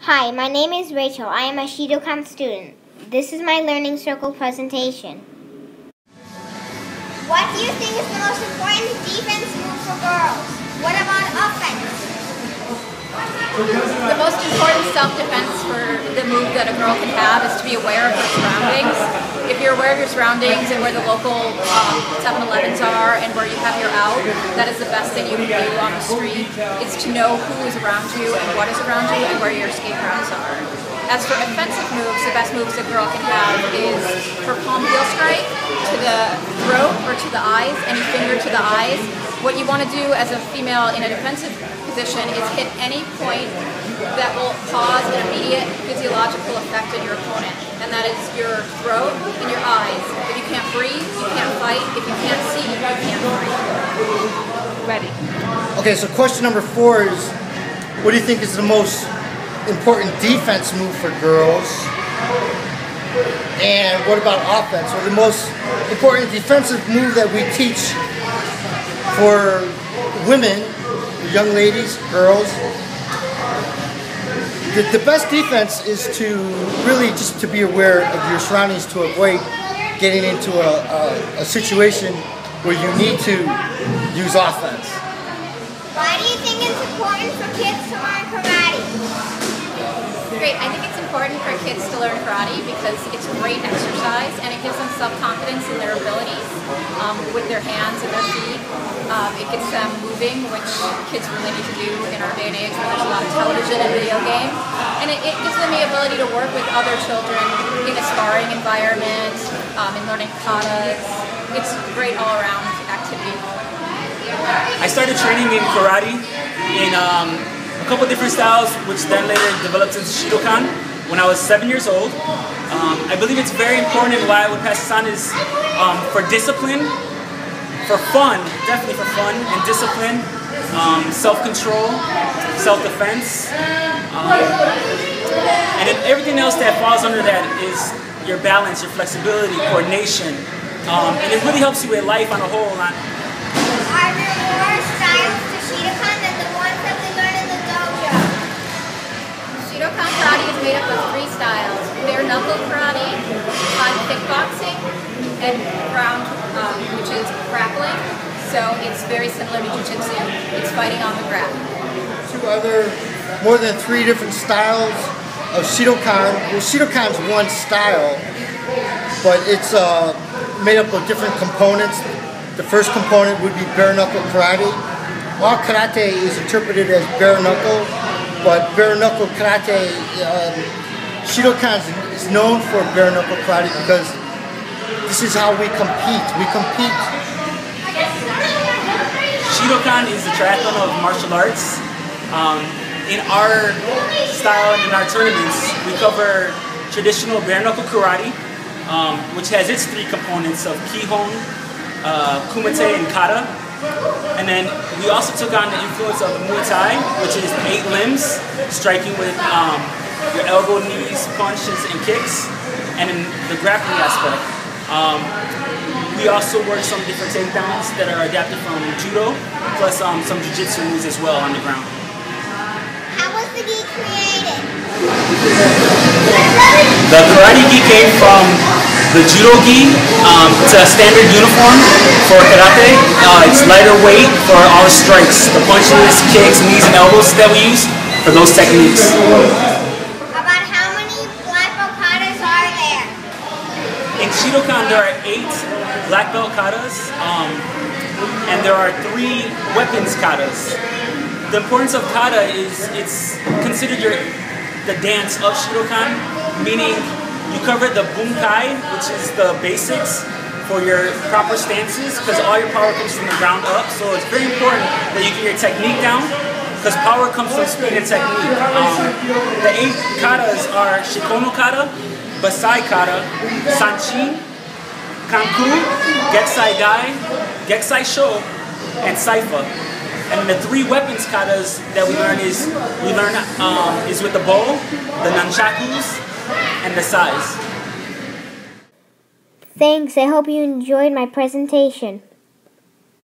Hi, my name is Rachel. I am a Shidokan student. This is my Learning Circle presentation. What do you think is the most important defense move for girls? What about offense? The most important self-defense for the move that a girl can have is to be aware of her surroundings. If you're aware of your surroundings and where the local 7-Elevens are and where you have your out, that is the best thing you can do on the street, is to know who is around you and what is around you and where your escape routes are. As for offensive moves, the best moves a girl can have is her palm heel strike to the throat or to the eyes, any finger to the eyes. What you want to do as a female in a defensive position is hit any point that will cause an immediate physiological effect on your opponent, and that is your throat and your eyes. If you can't breathe, you can't fight. If you can't see, you can't breathe. Ready. Okay, so question number 4 is, what do you think is the most important defense move for girls? And what about offense? Or the most important defensive move that we teach for women, young ladies, girls? The best defense is to really just to be aware of your surroundings to avoid getting into a situation where you need to use offense. Why do you think it's important for kids to learn karate? Great. I think it's important for kids to learn karate because it's a great exercise and it gives them self-confidence in their abilities with their hands and their feet. It gets them moving, which kids really need to do in our day and age where there's a lot of television and video games. And it gives them the ability to work with other children in a sparring environment, in learning katas. It's a great all-around activity. I started training in karate in a couple different styles, which then later developed into Shidokan when I was 7 years old. I believe it's very important, and why I would pass this on is for discipline, for fun, definitely for fun and discipline, self-control, self-defense, and then everything else that falls under that is your balance, your flexibility, coordination, and it really helps you with life on a whole. Are there more styles to Shidokan than the ones that we learn in the dojo? Shidokan karate is made up of 3 styles: bare knuckle karate, kickboxing, and ground, which is grappling. So it's very similar to jiu-jitsu. It's fighting on the ground. More than 3 different styles of Shidokan. Well, Shidokan's one style, but it's made up of different components. The first component would be bare knuckle karate. All karate is interpreted as bare knuckle, but bare knuckle karate, Shidokan is known for bare knuckle karate because this is how we compete. We compete. Shidokan is the triathlon of martial arts. In our style and in our tournaments, we cover traditional bare knuckle karate, which has its 3 components of kihon, kumite, and kata. And then we also took on the influence of the Muay Thai, which is 8 limbs, striking with your elbow, knees, punches, and kicks, and then the grappling aspect. We also work some different takedowns that are adapted from judo, plus some jiu-jitsu moves as well on the ground. How was the gi created? The karate gi came from the judo gi. It's a standard uniform for karate. It's lighter weight for all the strikes, the punches, kicks, knees, and elbows that we use for those techniques. About how many black belt katas are there? In Shidokan, there are 8 black belt katas, and there are 3 weapons katas. The importance of kata is it's considered the dance of Shidokan, meaning you cover the bunkai, which is the basics for your proper stances, because all your power comes from the ground up. So it's very important that you get your technique down, because power comes from speed and technique. The 8 katas are Shikono kata, Basai kata, Sanchin, Kanku, Geksai Dai, Geksai Sho, and Saifa. And the 3 weapons katas that we learn is with the bow, the nunchakus, and the sais. Thanks. I hope you enjoyed my presentation.